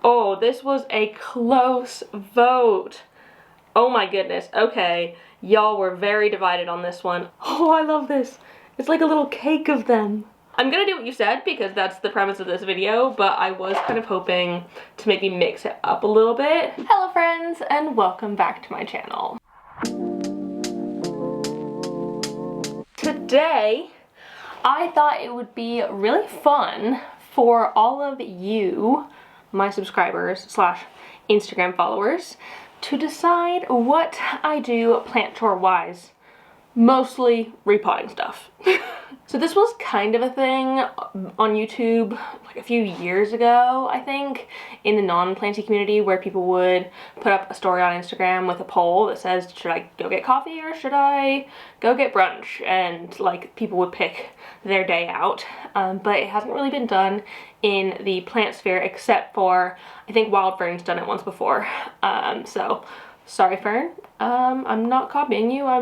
Oh, this was a close vote. Oh my goodness. Okay, y'all were very divided on this one. Oh, I love this. It's like a little cake of them. I'm gonna do what you said because that's the premise of this video, but I was kind of hoping to maybe mix it up a little bit. Hello friends, and welcome back to my channel. Today, I thought it would be really fun for all of you, my subscribers slash Instagram followers, to decide what I do plant chore wise. Mostly repotting stuff. So this was kind of a thing on YouTube like a few years ago, I think, in the non-planty community, where people would put up a story on Instagram with a poll that says, should I go get coffee or should I go get brunch? And like people would pick their day out, but it hasn't really been done in the plant sphere except for, I think Wild Fern's done it once before. So sorry Fern, I'm not copying you, I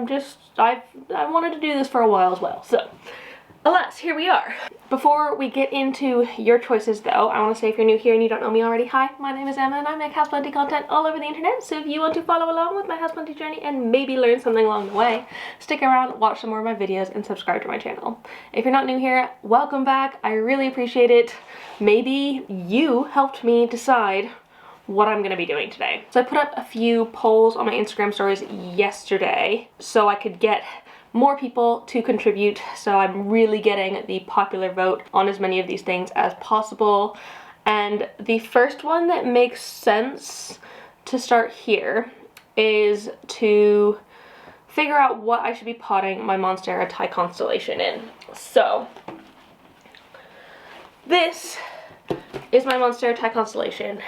wanted to do this for a while as well, so alas, here we are. Before we get into your choices though, I want to say if you're new here and you don't know me already, hi, my name is Emma and I make houseplanty content all over the internet, so if you want to follow along with my houseplanty journey and maybe learn something along the way, stick around, watch some more of my videos, and subscribe to my channel. If you're not new here, welcome back, I really appreciate it. Maybe you helped me decide what I'm gonna be doing today. So I put up a few polls on my Instagram stories yesterday so I could get more people to contribute, so I'm really getting the popular vote on as many of these things as possible. And the first one that makes sense to start here is to figure out what I should be potting my Monstera Thai constellation in. So this is my Monstera Thai constellation.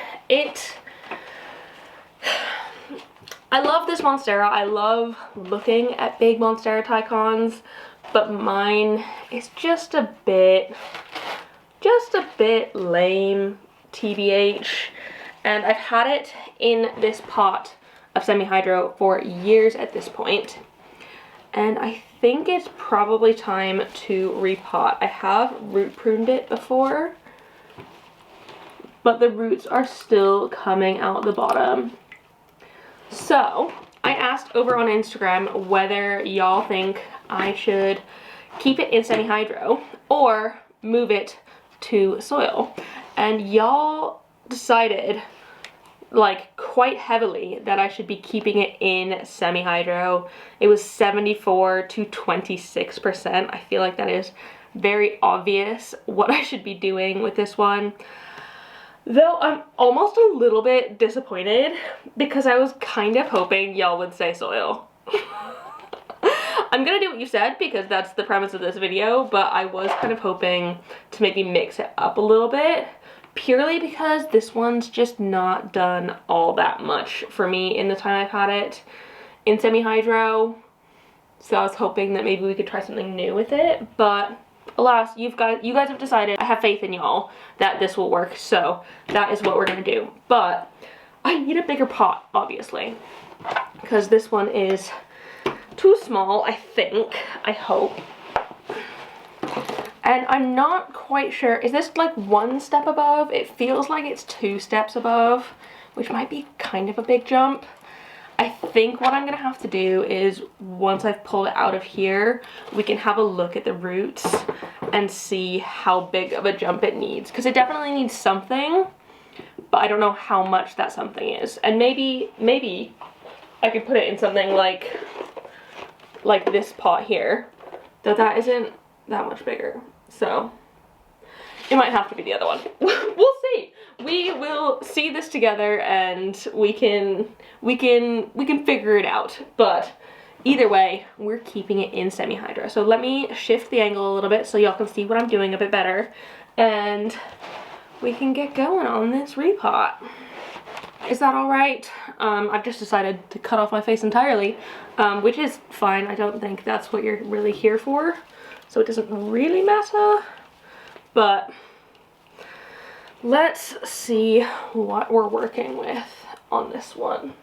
I love this Monstera. I love looking at big Monstera Thai-cons, but mine is just a bit lame, TBH. And I've had it in this pot of semi-hydro for years at this point. And I think it's probably time to repot. I have root pruned it before, but the roots are still coming out the bottom. So I asked over on Instagram whether y'all think I should keep it in semi-hydro or move it to soil. And y'all decided like quite heavily that I should be keeping it in semi-hydro. It was 74 to 26%. I feel like that is very obvious what I should be doing with this one. Though I'm almost a little bit disappointed because I was kind of hoping y'all would say soil. I'm gonna do what you said because that's the premise of this video, but I was kind of hoping to maybe mix it up a little bit, purely because this one's just not done all that much for me in the time I've had it in semi-hydro. So I was hoping that maybe we could try something new with it, but alas, you guys have decided, I have faith in y'all, that this will work, so that is what we're gonna do. But I need a bigger pot, obviously, because this one is too small, I think, I hope. And I'm not quite sure, is this like one step above? It feels like it's 2 steps above, which might be kind of a big jump. I think what I'm gonna have to do is, once I've pulled it out of here, we can have a look at the roots and see how big of a jump it needs. Because it definitely needs something, but I don't know how much that something is. And maybe I could put it in something like this pot here, though that isn't that much bigger. So it might have to be the other one. We'll see. We will see this together and we can figure it out. But either way, we're keeping it in semi-hydro. So let me shift the angle a little bit so y'all can see what I'm doing a bit better, and we can get going on this repot. Is that all right? I've just decided to cut off my face entirely, which is fine. I don't think that's what you're really here for, so it doesn't really matter. But let's see what we're working with on this one.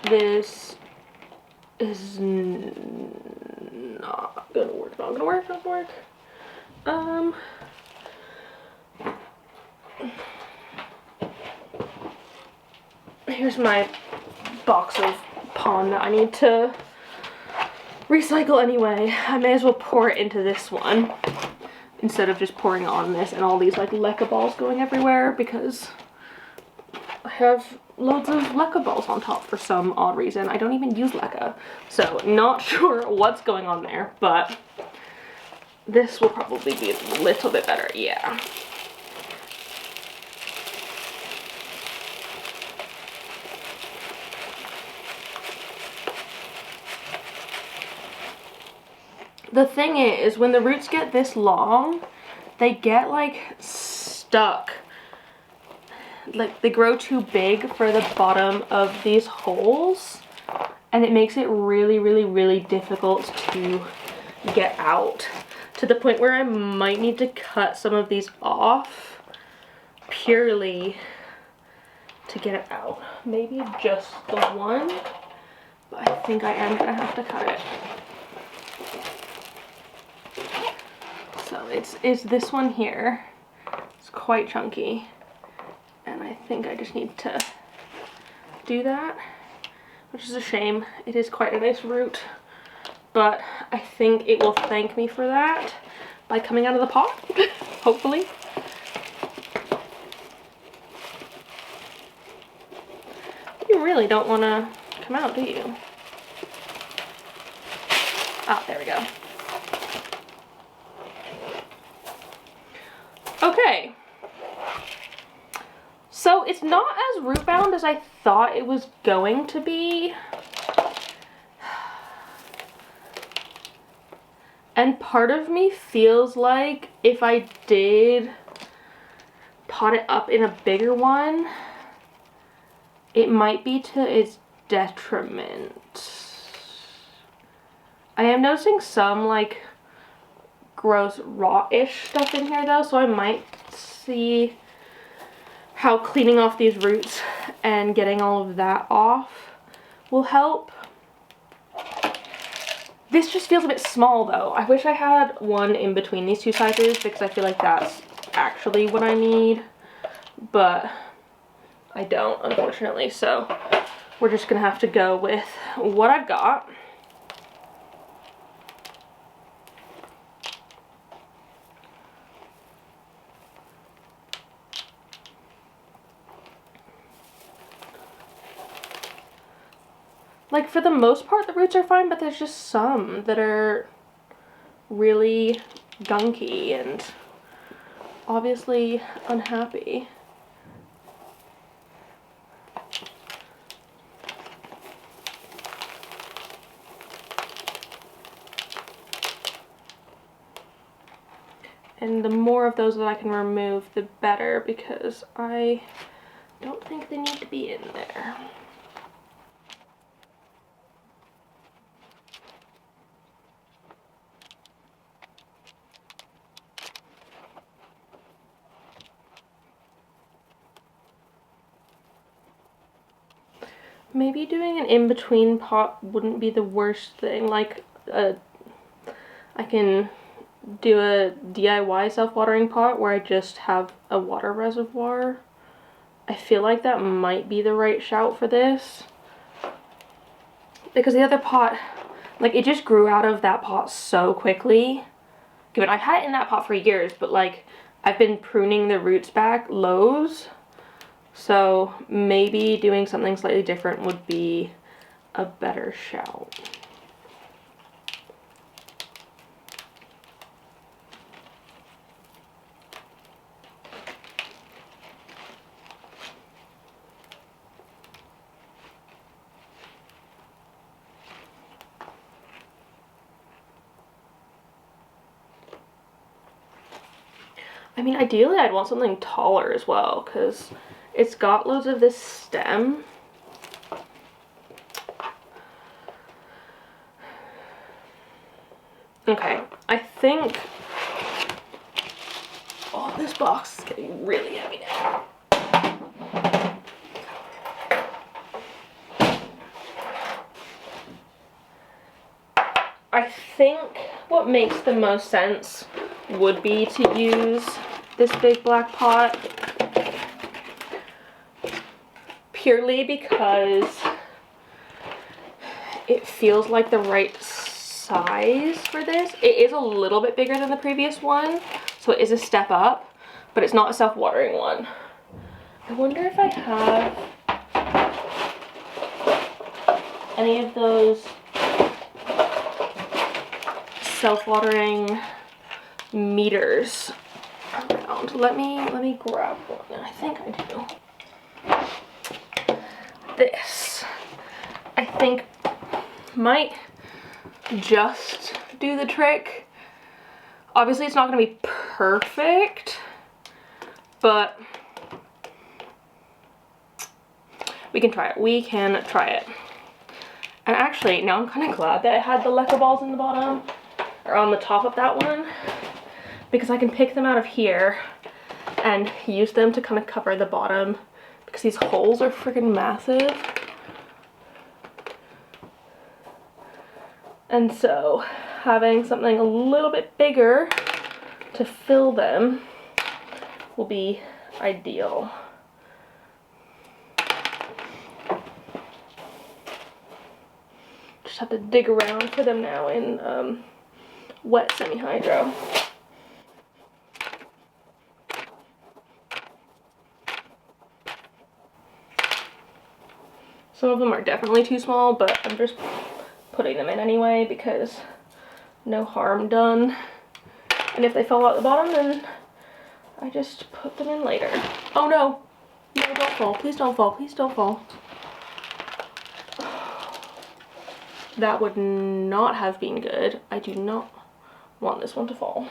This is not gonna work, not gonna work, not gonna work. Here's my box of pond that I need to recycle anyway. I may as well pour it into this one instead of just pouring on this and all these like leca balls going everywhere, because I have loads of leca balls on top for some odd reason. I don't even use leca, so not sure what's going on there, but this will probably be a little bit better, yeah. The thing is, when the roots get this long, they get like stuck. Like they grow too big for the bottom of these holes, and it makes it really, really, really difficult to get out, to the point where I might need to cut some of these off purely to get it out. Maybe just the one, but I think I am gonna have to cut it. So it's this one here. It's quite chunky, and I think I just need to do that, which is a shame. It is quite a nice root, but I think it will thank me for that by coming out of the pot, hopefully. You really don't want to come out, do you? Ah, there we go. Okay, so it's not as root bound as I thought it was going to be. And part of me feels like if I did pot it up in a bigger one, it might be to its detriment. I am noticing some like gross raw-ish stuff in here though, so I might see how cleaning off these roots and getting all of that off will help. This just feels a bit small though. I wish I had one in between these two sizes, because I feel like that's actually what I need, but I don't, unfortunately, so we're just gonna have to go with what I've got. Like, for the most part, the roots are fine, but there's just some that are really gunky and obviously unhappy. And the more of those that I can remove, the better, because I don't think they need to be in there. Maybe doing an in-between pot wouldn't be the worst thing. Like, I can do a DIY self-watering pot where I just have a water reservoir. I feel like that might be the right shout for this, because the other pot, like, it just grew out of that pot so quickly. Given I've had it in that pot for years, but like, I've been pruning the roots back loads. So maybe doing something slightly different would be a better shout. I mean, ideally I'd want something taller as well, because it's got loads of this stem. Okay, I think... Oh, this box is getting really heavy now. I think what makes the most sense would be to use this big black pot, purely because it feels like the right size for this. It is a little bit bigger than the previous one, so it is a step up, but it's not a self-watering one. I wonder if I have any of those self-watering meters around. Let me grab one. I think I do. This, I think, might just do the trick. Obviously it's not going to be perfect, but we can try it. We can try it. And actually, now I'm kind of glad that I had the leca balls in the bottom, or on the top of that one, because I can pick them out of here and use them to kind of cover the bottom, because these holes are freaking massive. And so having something a little bit bigger to fill them will be ideal. Just have to dig around for them now in wet semi-hydro. Some of them are definitely too small, but I'm just putting them in anyway because no harm done. And if they fall out the bottom, then I just put them in later. Oh no! No, don't fall. Please don't fall. Please don't fall. That would not have been good. I do not want this one to fall.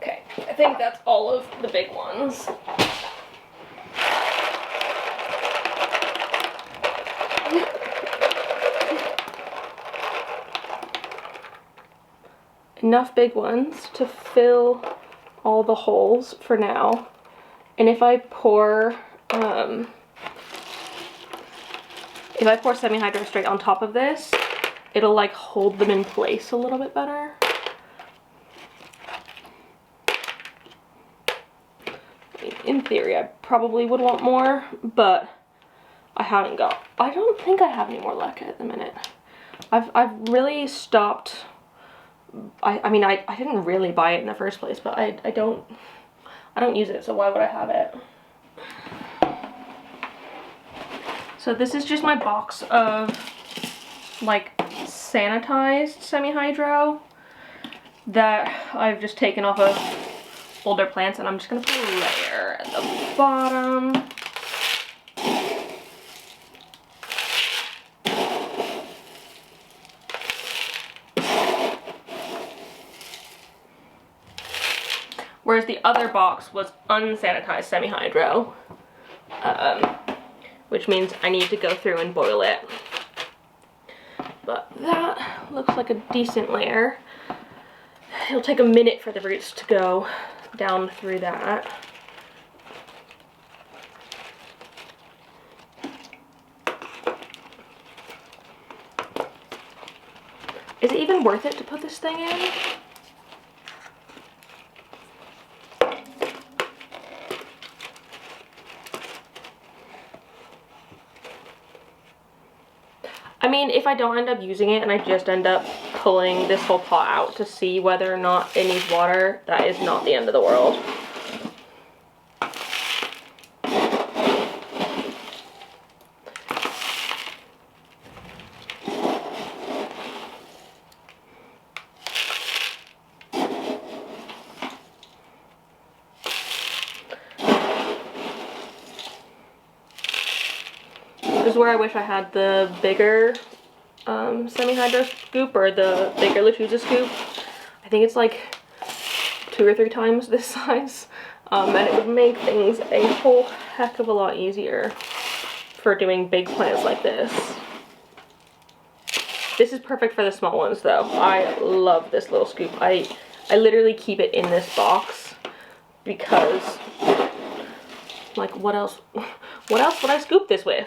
Okay, I think that's all of the big ones. Enough big ones to fill all the holes for now. And if I pour semi-hydro straight on top of this, it'll like hold them in place a little bit better. In theory, I probably would want more, but I don't think I have any more leca at the minute. I've really stopped. I mean, I didn't really buy it in the first place, but I don't use it, so why would I have it? So this is just my box of like sanitized semi-hydro that I've just taken off of older plants, and I'm just gonna put a layer at the bottom. Whereas the other box was unsanitized semi-hydro, which means I need to go through and boil it. But that looks like a decent layer. It'll take a minute for the roots to go down through that. Is it even worth it to put this thing in? I mean, if I don't end up using it and I just end up pulling this whole pot out to see whether or not it needs water, that is not the end of the world. This is where I wish I had the bigger semi-hydro scoop, or the bigger letusa scoop. I think it's like 2 or 3 times this size, and it would make things a whole heck of a lot easier for doing big plants like this. This is perfect for the small ones though. I love this little scoop. I literally keep it in this box because Like, what else would I scoop this with?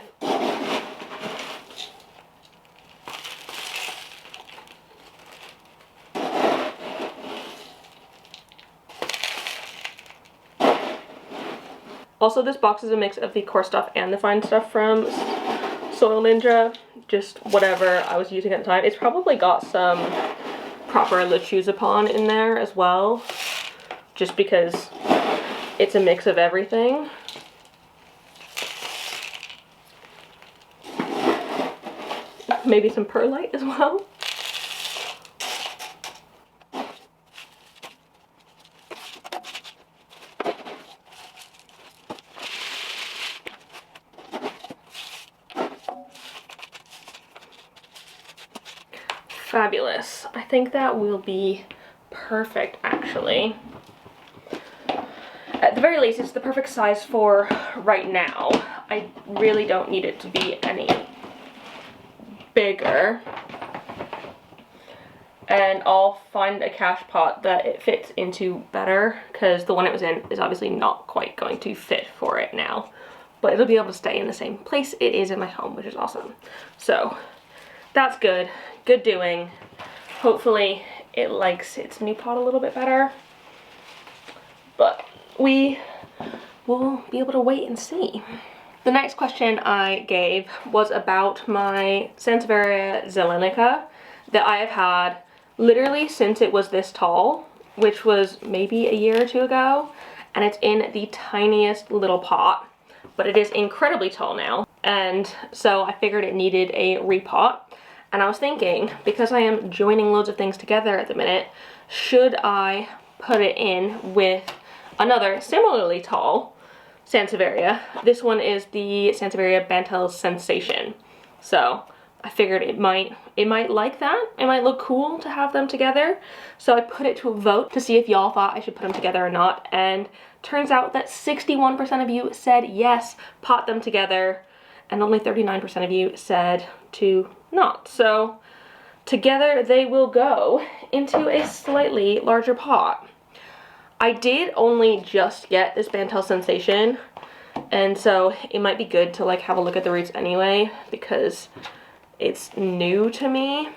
Also, this box is a mix of the coarse stuff and the fine stuff from Soil Ninja. Just whatever I was using at the time. It's probably got some proper letusa in there as well, just because it's a mix of everything. Maybe some perlite as well. Fabulous. I think that will be perfect, actually. At the very least, it's the perfect size for right now. I really don't need it to be any bigger. And I'll find a cache pot that it fits into better, because the one it was in is obviously not quite going to fit for it now. But it'll be able to stay in the same place it is in my home, which is awesome. So that's good. Good doing. Hopefully it likes its new pot a little bit better. But we will be able to wait and see. The next question I gave was about my Sansevieria zelenica that I have had literally since it was this tall, which was maybe a year or two ago. And it's in the tiniest little pot, but it is incredibly tall now. And so I figured it needed a repot. And I was thinking, because I am joining loads of things together at the minute, should I put it in with another similarly tall Sansevieria? This one is the Sansevieria Bantel Sensation. So I figured it might like that. It might look cool to have them together. So I put it to a vote to see if y'all thought I should put them together or not. And turns out that 61% of you said yes, pot them together. And only 39% of you said to not. So together they will go into a slightly larger pot. I did only just get this Bantel Sensation, and so it might be good to like have a look at the roots anyway, because it's new to me.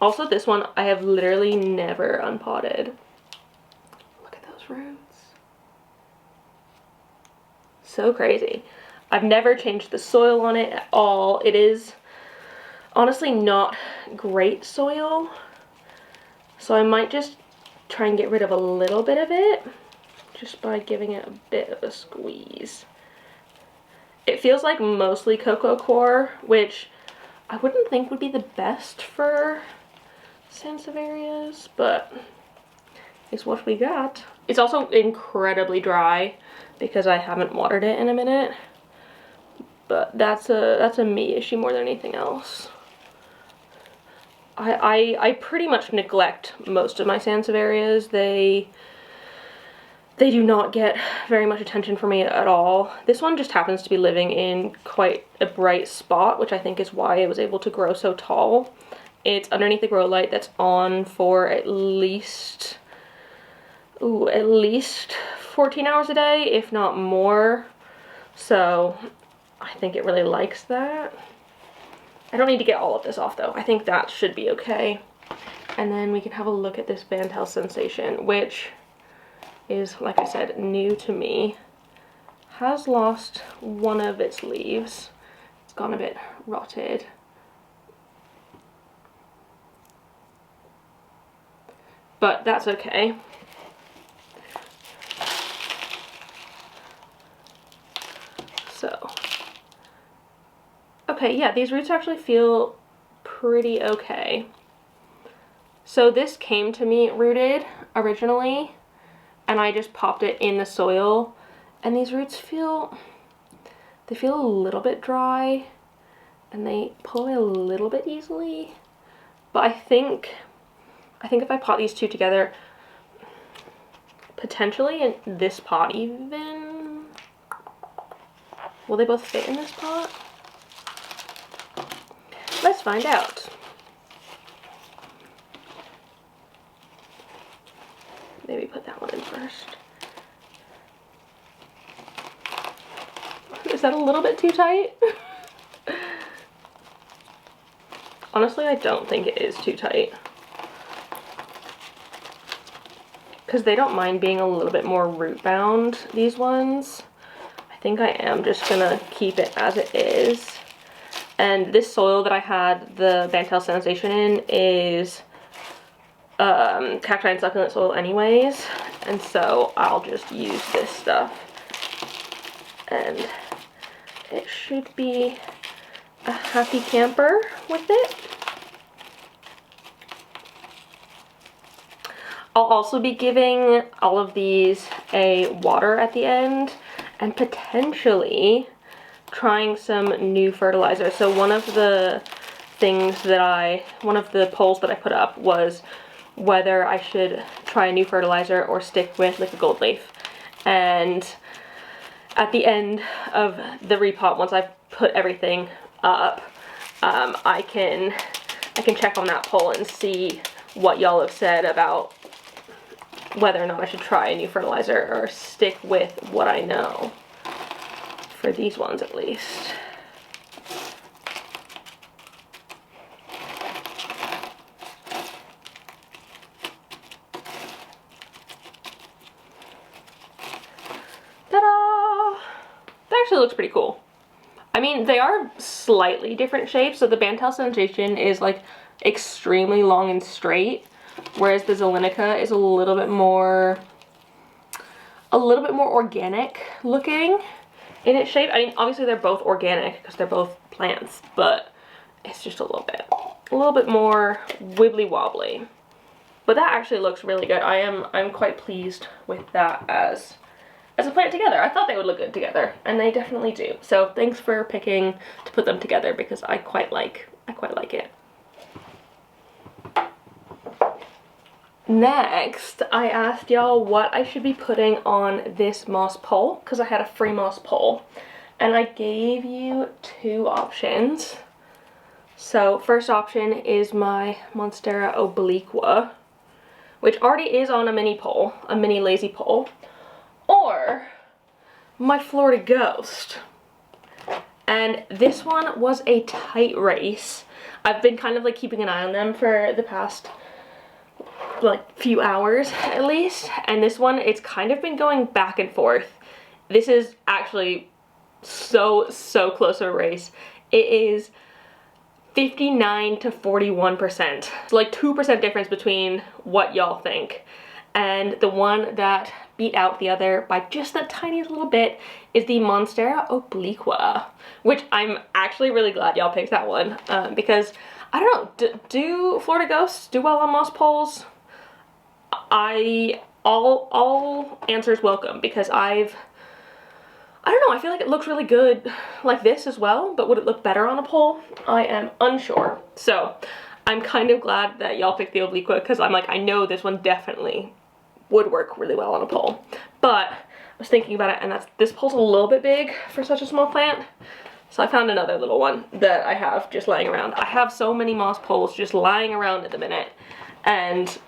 Also, this one I have literally never unpotted. Look at those roots. So crazy. I've never changed the soil on it at all. It is honestly not great soil, so I might just try and get rid of a little bit of it just by giving it a bit of a squeeze. It feels like mostly cocoa coir, which I wouldn't think would be the best for Sansevierias, but it's what we got. It's also incredibly dry because I haven't watered it in a minute, but that's a me issue more than anything else. I pretty much neglect most of my Sansevierias. They do not get very much attention from me at all. This one just happens to be living in quite a bright spot, which I think is why it was able to grow so tall. It's underneath the grow light that's on for at least 14 hours a day, if not more. So I think it really likes that. I don't need to get all of this off though. I think that should be okay. And then we can have a look at this Bantel Sensation, which is, like I said, new to me. Has lost one of its leaves. It's gone a bit rotted. But that's okay. So, okay, yeah, these roots actually feel pretty okay. So this came to me rooted originally, and I just popped it in the soil, and these roots feel a little bit dry, and they pull away a little bit easily. But I think if I pot these two together, potentially in this pot even, will they both fit in this pot? Let's find out. Maybe put that one in first. that a little bit too tight? Honestly, I don't think it is too tight. Because they don't mind being a little bit more root bound, these ones. I think I am just gonna keep it as it is. And this soil that I had the Bantel Sensation in is cacti and succulent soil anyways. And so I'll just use this stuff. And it should be a happy camper with it. I'll also be giving all of these a water at the end and potentially trying some new fertilizer. So one of the polls that I put up was whether I should try a new fertilizer or stick with like a gold leaf. And at the end of the repot, once I've put everything up, I can check on that poll and see what y'all have said about whether or not I should try a new fertilizer or stick with what I know, for these ones at least. Ta-da! That actually looks pretty cool. I mean, they are slightly different shapes. So the Bantel Sensation is like extremely long and straight, whereas the Zelenica is a little bit more organic looking in its shape. I mean, obviously they're both organic because they're both plants, but it's just a little bit more wibbly wobbly. But that actually looks really good. I'm quite pleased with that as a plant together. I thought they would look good together, and they definitely do. So thanks for picking to put them together because I quite like it. Next, I asked y'all what I should be putting on this moss pole because I had a free moss pole, and I gave you two options. So first option is my Monstera obliqua, which already is on a mini pole, a mini lazy pole, or my Florida Ghost. And this one was a tight race. I've been kind of like keeping an eye on them for the past like few hours at least, and this one, it's kind of been going back and forth. This is actually so close to a race. It is 59 to 41%. It's like 2% difference between what y'all think. And the one that beat out the other by just that tiniest little bit is the Monstera obliqua, which I'm actually really glad y'all picked that one because I don't know, do Florida Ghosts do well on moss poles? All answers welcome because I don't know, I feel like it looks really good like this as well, but would it look better on a pole? I am unsure. So I'm kind of glad that y'all picked the obliqua because I'm like, I know this one definitely would work really well on a pole. But I was thinking about it, and this pole's a little bit big for such a small plant. So I found another little one that I have just lying around. I have so many moss poles just lying around at the minute. And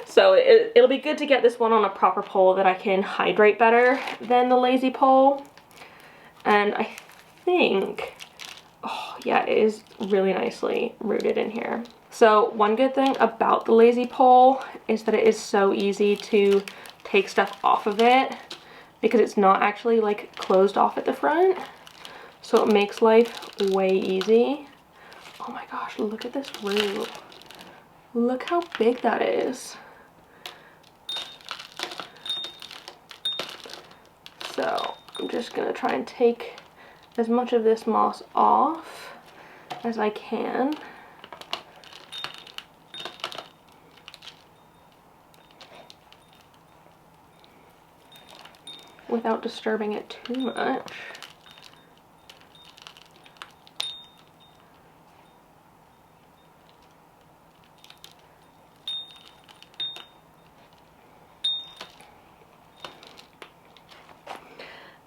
so it'll be good to get this one on a proper pole that I can hydrate better than the lazy pole. And I think, oh yeah, it is really nicely rooted in here. So one good thing about the lazy pole is that it is so easy to take stuff off of it because it's not actually like closed off at the front. So it makes life way easy. Oh my gosh, look at this root. Look how big that is. So I'm just gonna try and take as much of this moss off as I can. Without disturbing it too much.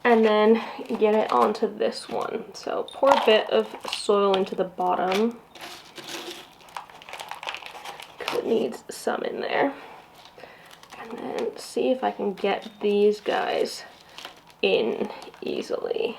And then get it onto this one. So pour a bit of soil into the bottom because it needs some in there. And then see if I can get these guys in easily.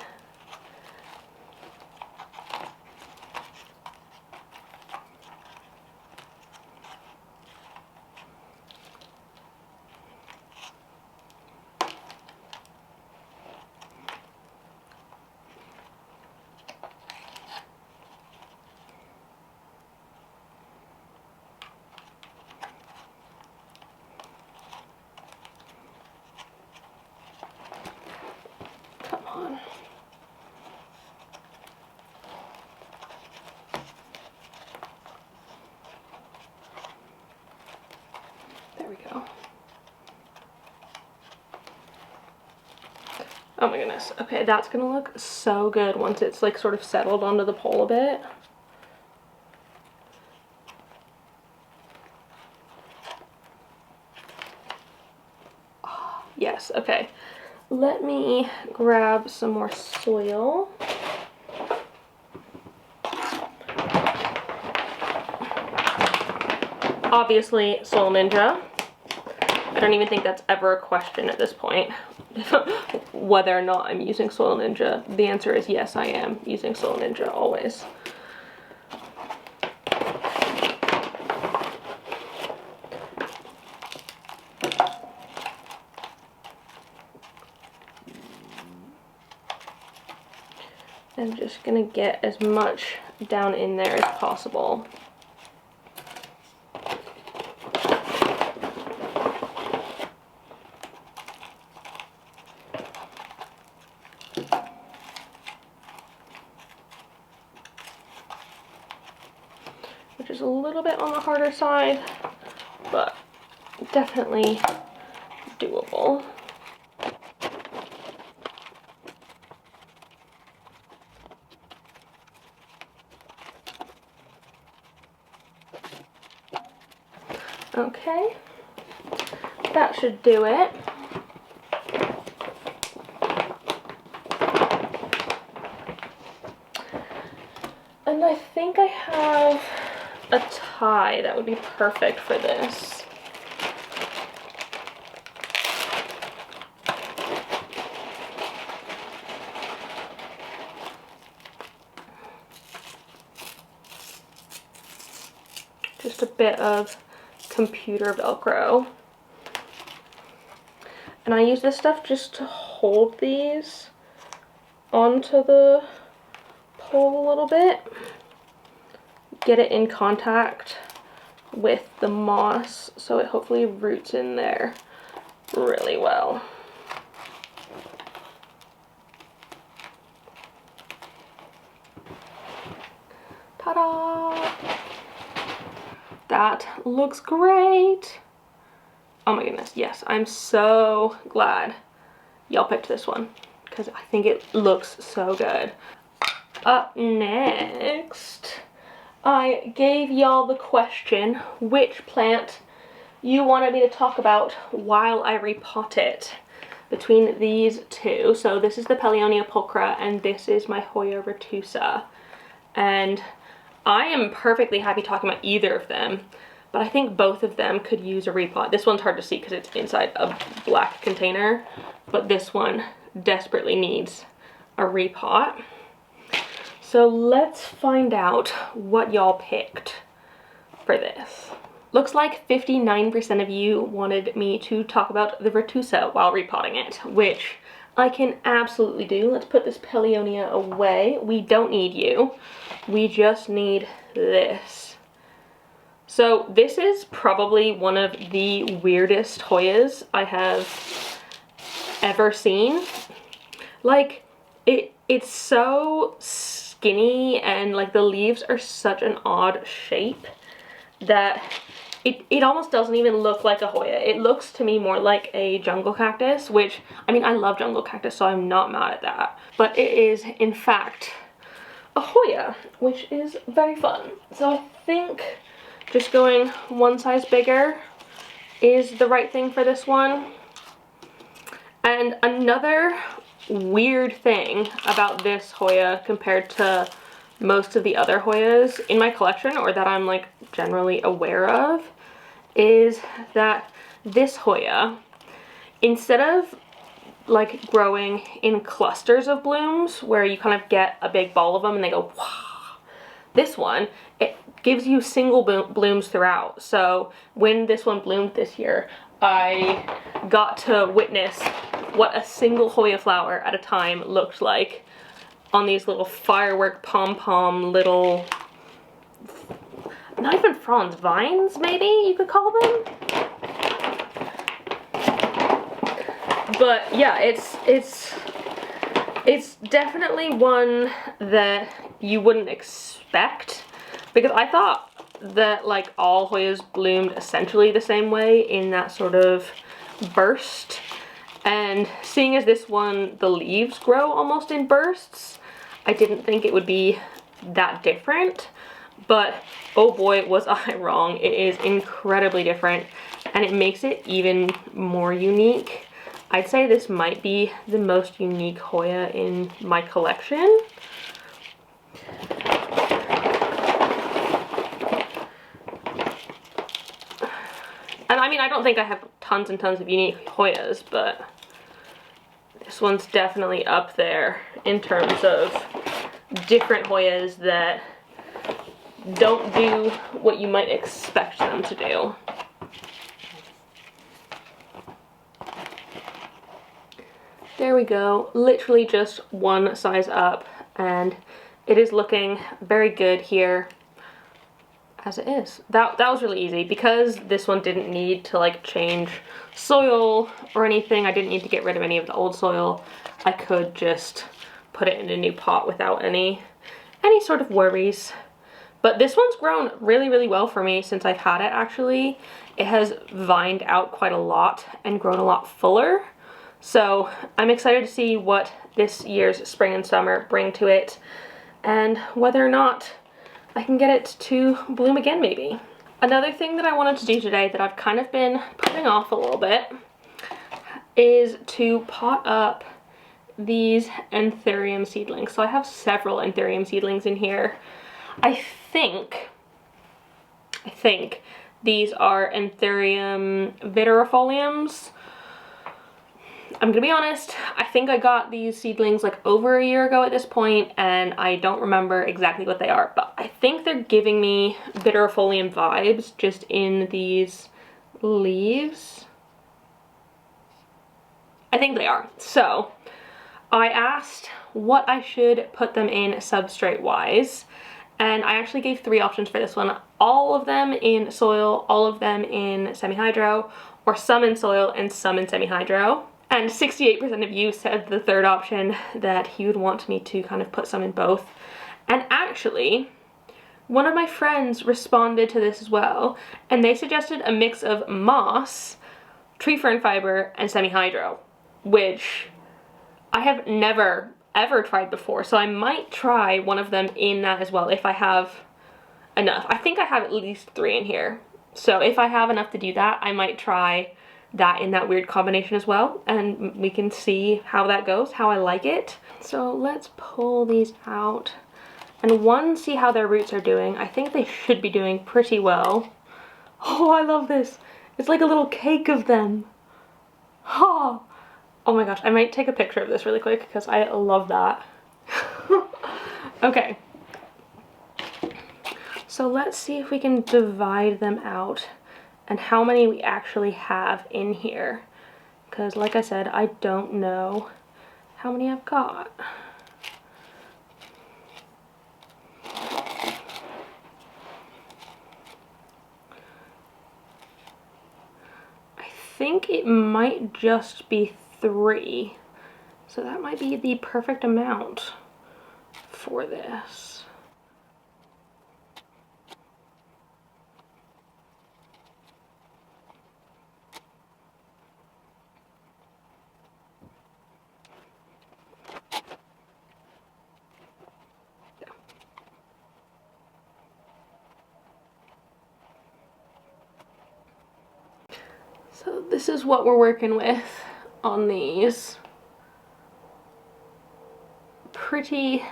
Come on. There we go. Oh my goodness. Okay, that's gonna look so good once it's like sort of settled onto the pole a bit. Oh, yes, okay. Let me grab some more soil. Obviously, Soil Ninja. I don't even think that's ever a question at this point. Whether or not I'm using Soil Ninja. The answer is yes, I am using Soil Ninja always. I'm just gonna get as much down in there as possible. Which is a little bit on the harder side, but definitely doable. Okay, that should do it. And I think I have a tie that would be perfect for this. Just a bit of computer Velcro. And I use this stuff just to hold these onto the pole a little bit. Get it in contact with the moss so it hopefully roots in there really well. Ta-da! That looks great. Oh my goodness, yes, I'm so glad y'all picked this one because I think it looks so good. Up next, I gave y'all the question which plant you wanted me to talk about while I repot it between these two. So this is the Paeonia pulchra and this is my Hoya retusa. And I am perfectly happy talking about either of them, but I think both of them could use a repot. This one's hard to see because it's inside a black container, but this one desperately needs a repot. So let's find out what y'all picked for this. Looks like 59% of you wanted me to talk about the retusa while repotting it, which I can absolutely do. Let's put this Paeonia away. We don't need you. We just need this. So this is probably one of the weirdest Hoyas I have ever seen. Like, it's so skinny and like the leaves are such an odd shape that it almost doesn't even look like a Hoya. It looks to me more like a jungle cactus, which, I mean, I love jungle cactus, so I'm not mad at that. But it is, in fact, a Hoya, which is very fun. So I think just going one size bigger is the right thing for this one. And another weird thing about this Hoya compared to most of the other Hoyas in my collection, or that I'm like generally aware of, is that this Hoya, instead of like growing in clusters of blooms where you kind of get a big ball of them and they go, wow. This one, it gives you single blooms throughout. So when this one bloomed this year, I got to witness what a single Hoya flower at a time looked like on these little firework pom-pom little, not even fronds, vines maybe you could call them. But yeah, it's definitely one that you wouldn't expect, because I thought that like all Hoyas bloomed essentially the same way in that sort of burst, and seeing as this one, the leaves grow almost in bursts, I didn't think it would be that different. But oh boy, was I wrong. It is incredibly different, and it makes it even more unique. I'd say this might be the most unique Hoya in my collection. And I mean, I don't think I have tons and tons of unique Hoyas, but this one's definitely up there in terms of different Hoyas that don't do what you might expect them to do. There we go, literally just one size up, and it is looking very good here as it is. That was really easy because this one didn't need to like change soil or anything. I didn't need to get rid of any of the old soil. I could just put it in a new pot without any sort of worries. But this one's grown really, really well for me since I've had it actually. It has vined out quite a lot and grown a lot fuller. So I'm excited to see what this year's spring and summer bring to it, and whether or not I can get it to bloom again maybe. Another thing that I wanted to do today that I've kind of been putting off a little bit is to pot up these Anthurium seedlings. So I have several Anthurium seedlings in here. I think these are Anthurium viridifoliums. I'm gonna be honest, I think I got these seedlings like over a year ago at this point, and I don't remember exactly what they are, but I think they're giving me viridifolium vibes just in these leaves. I think they are. So I asked what I should put them in substrate wise, and I actually gave 3 options for this one. All of them in soil, all of them in semi-hydro, or some in soil and some in semi-hydro. And 68% of you said the third option, that you would want me to kind of put some in both. And actually, one of my friends responded to this as well, and they suggested a mix of moss, tree fern fiber, and semi-hydro, which I have never ever tried before, so I might try one of them in that as well if I have enough. I think I have at least 3 in here, so if I have enough to do that, I might try that in that weird combination as well, and we can see how that goes, how I like it. So let's pull these out and see how their roots are doing. I think they should be doing pretty well. Oh, I love this. It's like a little cake of them. Oh my gosh, I might take a picture of this really quick because I love that. Okay, so let's see if we can divide them out and how many we actually have in here, because like I said, I don't know how many I've got. I think it might just be 3, so that might be the perfect amount for this. So this is what we're working with on these. Pretty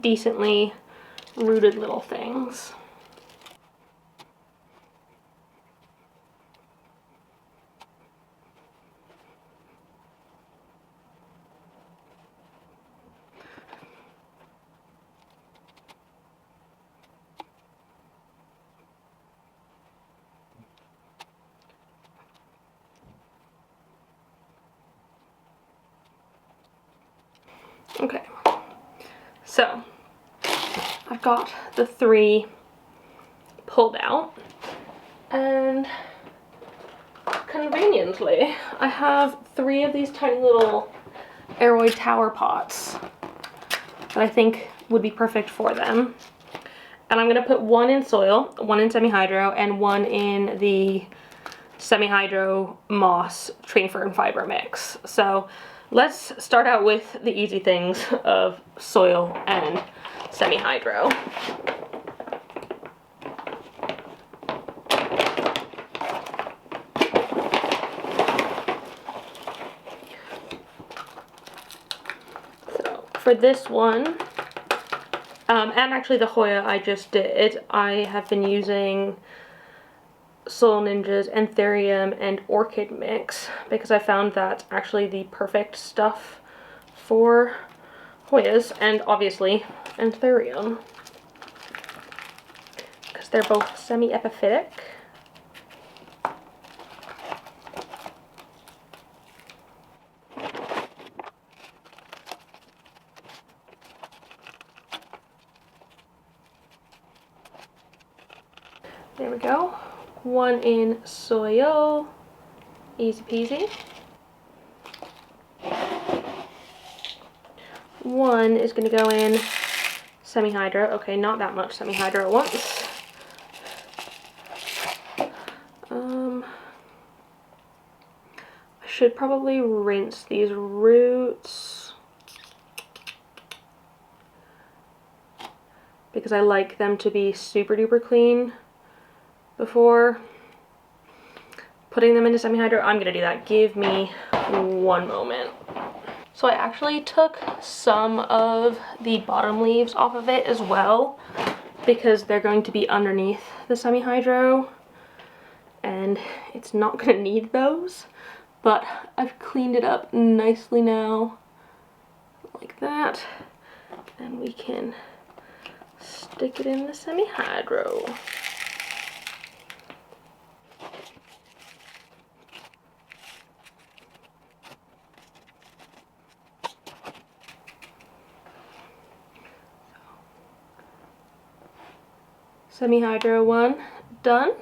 decently rooted little things. Okay, so I've got the 3 pulled out, and conveniently I have 3 of these tiny little aeroid tower pots that I think would be perfect for them. And I'm going to put 1 in soil, 1 in semi-hydro, and 1 in the semi-hydro moss tree fern fiber mix. So let's start out with the easy things of soil and semi-hydro. So for this one, and actually the Hoya I just did, I have been using Soil Ninja's Anthurium and Orchid mix because I found that actually the perfect stuff for Hoyas, and obviously Anthurium because they're both semi-epiphytic. There we go. 1 in soil, easy peasy. 1 is going to go in semi-hydro. Okay, not that much semi-hydro at once. I should probably rinse these roots because I like them to be super duper clean before putting them into semi-hydro. I'm gonna do that. Give me 1 moment. So I actually took some of the bottom leaves off of it as well because they're going to be underneath the semi-hydro and it's not gonna need those, but I've cleaned it up nicely now like that, and we can stick it in the semi-hydro. Semi-hydro 1 done.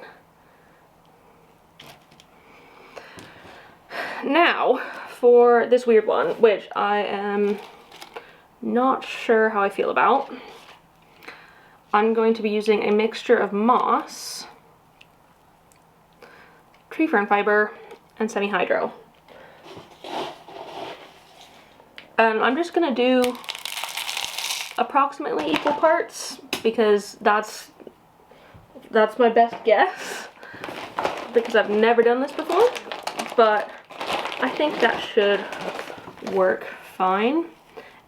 Now for this weird one, which I am not sure how I feel about. I'm going to be using a mixture of moss, tree fern fiber, and semi-hydro. And I'm just gonna do approximately equal parts because that's my best guess because I've never done this before, but I think that should work fine.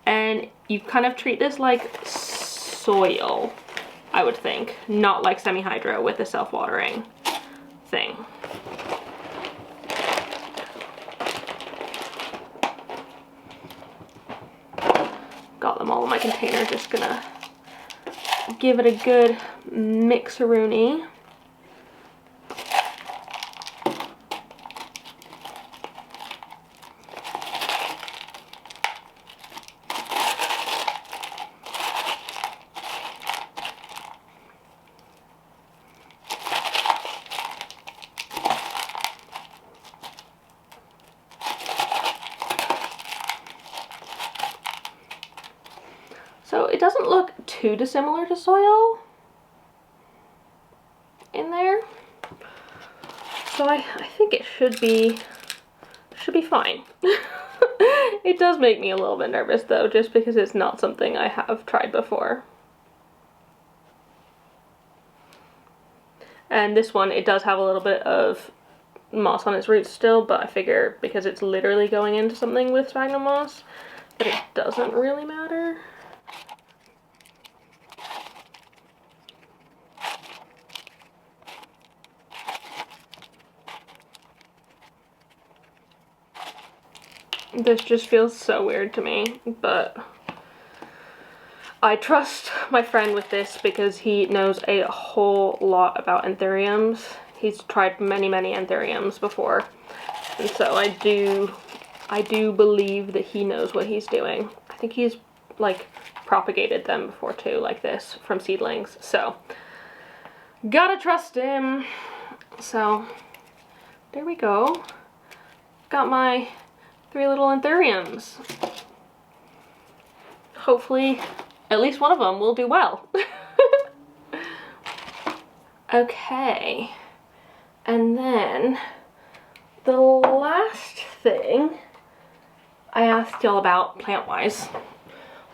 And you kind of treat this like soil, I would think, not like semi-hydro with the self-watering thing. Got them all in my container, just gonna give it a good mixeroony. So it doesn't look too dissimilar to soil in there. So I think it should be fine. It does make me a little bit nervous though, just because it's not something I have tried before. And this one, it does have a little bit of moss on its roots still, but I figure because it's literally going into something with sphagnum moss, that it doesn't really matter. This just feels so weird to me, but I trust my friend with this because he knows a whole lot about Anthuriums. He's tried many Anthuriums before, and so I do believe that he knows what he's doing. I I think he's like propagated them before too, like this, from seedlings. So gotta trust him. So there we go. Got my 3 little Anthuriums. Hopefully at least one of them will do well. Okay, and then the last thing I asked y'all about plant-wise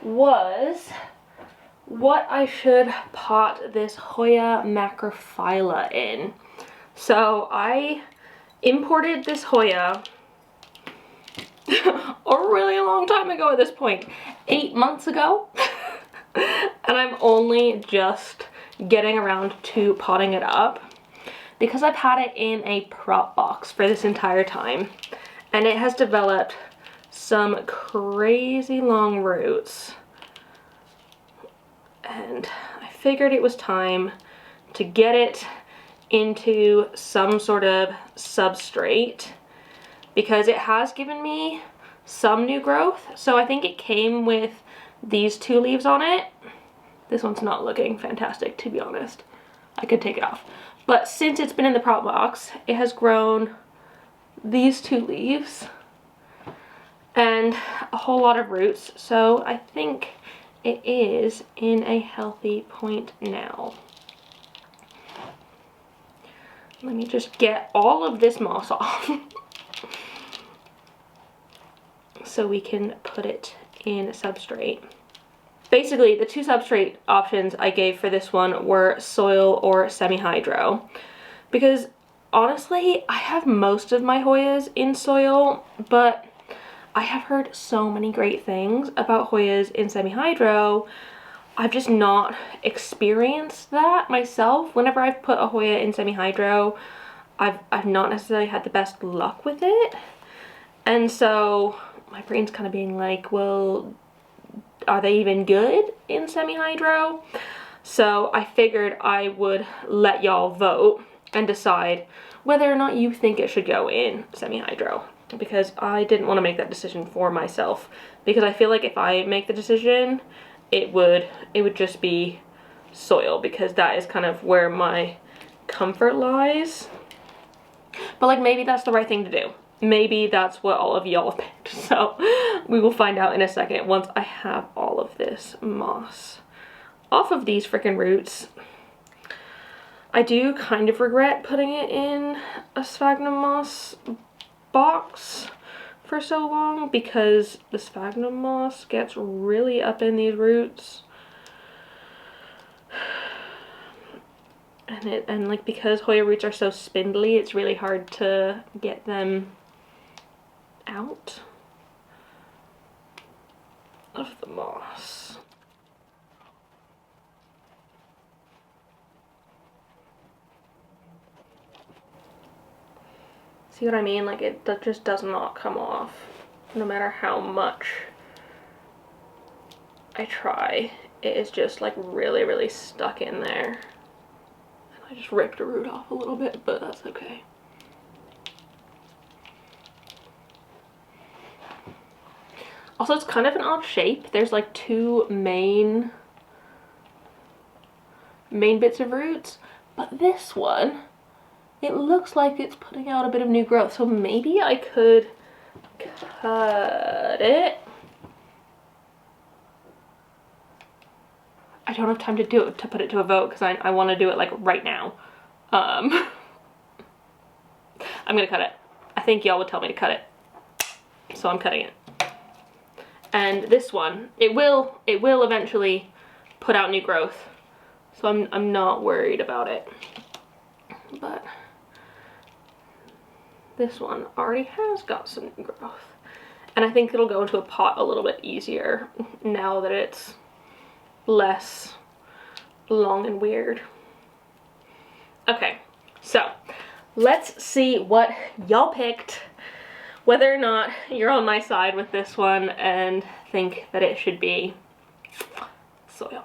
was what I should pot this Hoya macrophylla in. So I imported this Hoya a really long time ago at this point, 8 months ago, and I'm only just getting around to potting it up because I've had it in a prop box for this entire time, and it has developed some crazy long roots, and I figured it was time to get it into some sort of substrate because it has given me some new growth. So I think it came with these 2 leaves on it. This one's not looking fantastic, to be honest. I could take it off. But since it's been in the prop box, it has grown these 2 leaves and a whole lot of roots. So I think it is in a healthy point now. Let me just get all of this moss off so we can put it in a substrate. Basically, the 2 substrate options I gave for this one were soil or semi-hydro, because honestly, I have most of my Hoyas in soil, but I have heard so many great things about Hoyas in semi-hydro. I've just not experienced that myself. Whenever I've put a Hoya in semi-hydro, I've not necessarily had the best luck with it. And so my brain's kind of being like, well, are they even good in semi-hydro? So I figured I would let y'all vote and decide whether or not you think it should go in semi-hydro, because I didn't want to make that decision for myself, because I feel like if I make the decision, it would just be soil, because that is kind of where my comfort lies. But like, maybe that's the right thing to do. Maybe that's what all of y'all picked. So we will find out in a second once I have all of this moss off of these freaking roots. I do kind of regret putting it in a sphagnum moss box for so long, because the sphagnum moss gets really up in these roots. And like, because Hoya roots are so spindly, it's really hard to get them out of the moss. See what I mean? Like, it just does not come off, no matter how much I try. It is just like really, really stuck in there. And I just ripped a root off a little bit, but that's okay. Also, it's kind of an odd shape. There's like 2 main bits of roots, but this one, it looks like it's putting out a bit of new growth. So maybe I could cut it. I don't have time to put it to a vote, because I want to do it like right now. I'm gonna cut it. I think y'all would tell me to cut it, so I'm cutting it. And this one, it will eventually put out new growth, so I'm not worried about it. But this one already has got some new growth, and I think it'll go into a pot a little bit easier now that it's less long and weird. Okay, so let's see what y'all picked, whether or not you're on my side with this one and think that it should be soil.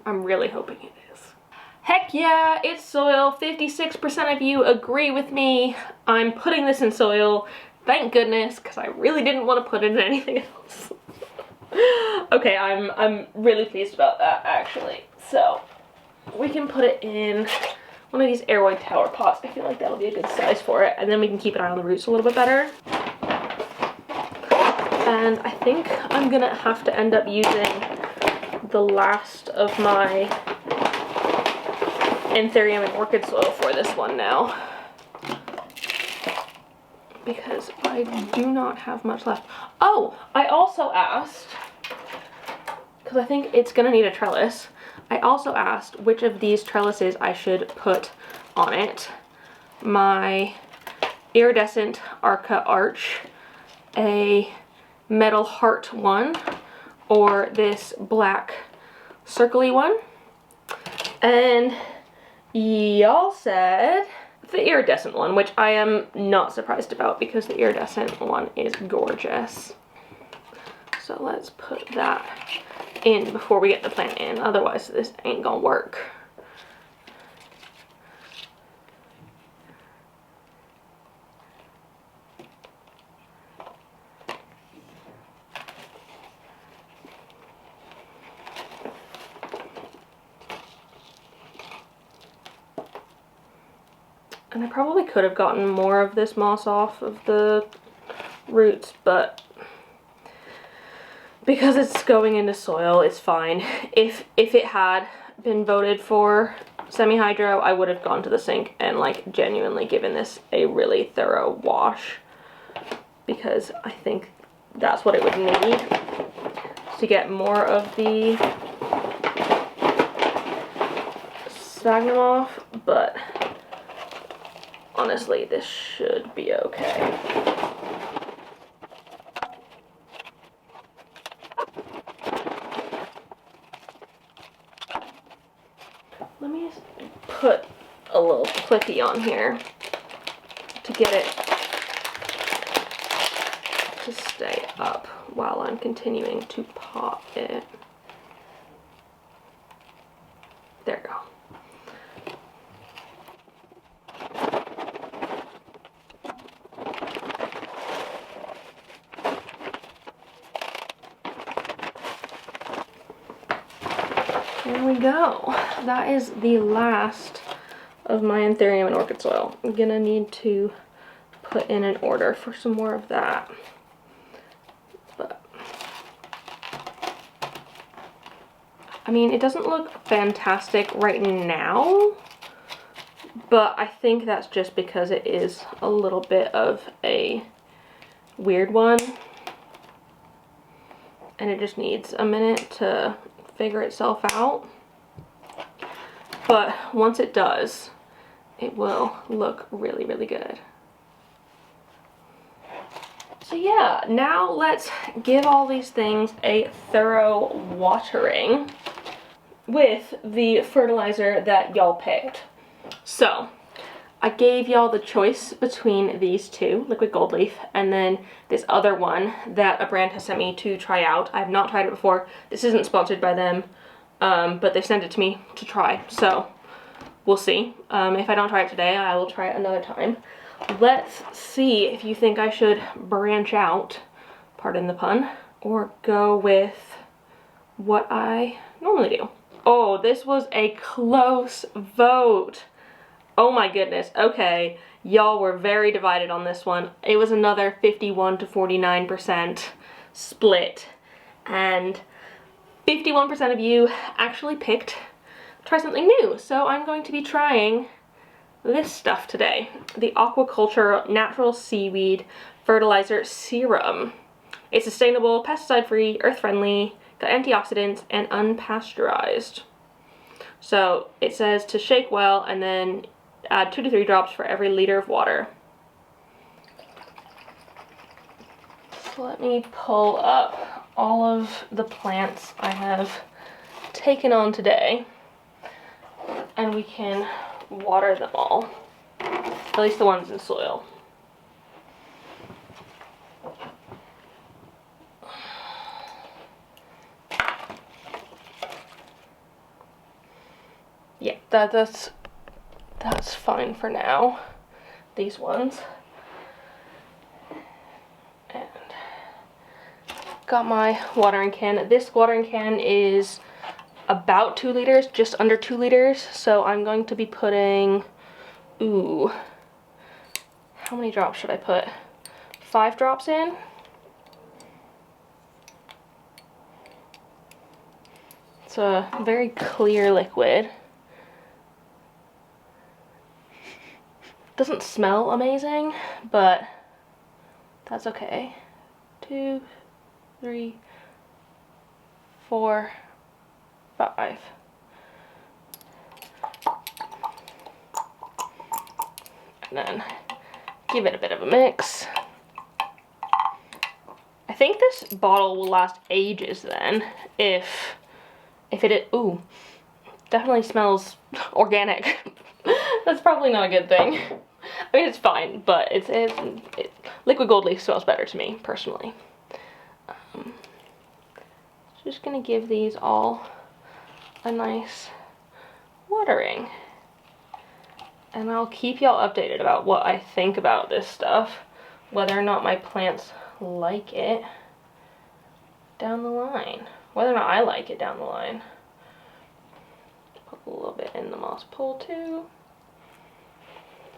I'm really hoping it is. Heck yeah, it's soil. 56% of you agree with me. I'm putting this in soil. Thank goodness, because I really didn't want to put it in anything else. Okay, I'm really pleased about that actually. So we can put it in one of these aeroid tower pots. I feel like that'll be a good size for it, and then we can keep an eye on the roots a little bit better. And I think I'm gonna have to end up using the last of my Anthurium and orchid soil for this one now, because I do not have much left. Oh, I also asked, because I think it's gonna need a trellis, I also asked which of these trellises I should put on it. My iridescent Arca Arch, a metal heart one, or this black circly one. And y'all said the iridescent one, which I am not surprised about because the iridescent one is gorgeous. So let's put that in before we get the plant in, otherwise this ain't gonna work. And I probably could have gotten more of this moss off of the roots, but because it's going into soil, it's fine. If it had been voted for semi-hydro, I would have gone to the sink and like genuinely given this a really thorough wash, because I think that's what it would need to get more of the sphagnum off, but honestly, this should be okay. Let me put a little clippy on here to get it to stay up while I'm continuing to pot it. There we go. There we go. That is the last of my Anthurium and orchid soil. I'm gonna need to put in an order for some more of that. But I mean, it doesn't look fantastic right now, but I think that's just because it is a little bit of a weird one, and it just needs a minute to figure itself out. But once it does, it will look really, really good. So yeah, now let's give all these things a thorough watering with the fertilizer that y'all picked. So I gave y'all the choice between these two, Liquid Gold Leaf, and then this other one that a brand has sent me to try out. I've not tried it before. This isn't sponsored by them, but they sent it to me to try, so we'll see. If I don't try it today, I will try it another time. Let's see if you think I should branch out, pardon the pun, or go with what I normally do. Oh, this was a close vote. Oh my goodness. Okay, y'all were very divided on this one. It was another 51 to 49% split, and 51% of you actually picked try something new. So I'm going to be trying this stuff today, the Aquaculture Natural Seaweed Fertilizer Serum. It's sustainable, pesticide-free, earth-friendly, got antioxidants, and unpasteurized. So it says to shake well and then add 2 to 3 drops for every liter of water. So let me pull up all of the plants I have taken on today, and we can water them all, at least the ones in soil. Yeah, that's fine for now, these ones. And got my watering can. This watering can is about 2 liters, just under 2 liters. So I'm going to be putting, ooh, how many drops should I put? 5 drops in. It's a very clear liquid. Doesn't smell amazing, but that's okay. 2, 3, 4, 5. And then give it a bit of a mix. I think this bottle will last ages then, if it, ooh, definitely smells organic. That's probably not a good thing. I mean, it's fine, but liquid gold leaf smells better to me, personally. Just gonna give these all a nice watering. And I'll keep y'all updated about what I think about this stuff, whether or not my plants like it down the line. Whether or not I like it down the line. Put a little bit in the moss pole too.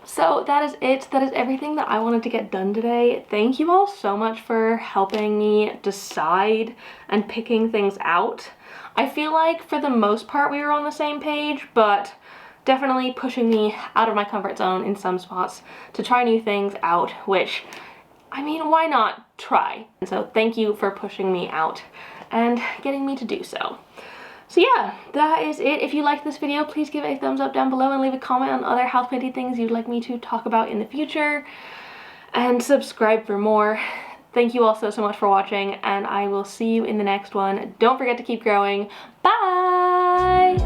So that is it. That is everything that I wanted to get done today. Thank you all so much for helping me decide and picking things out. I feel like for the most part we were on the same page, but definitely pushing me out of my comfort zone in some spots to try new things out, which, I mean, why not try? And so thank you for pushing me out and getting me to do so. So yeah, that is it. If you liked this video, please give it a thumbs up down below and leave a comment on other houseplanting things you'd like me to talk about in the future. And subscribe for more. Thank you all so much for watching, and I will see you in the next one. Don't forget to keep growing. Bye!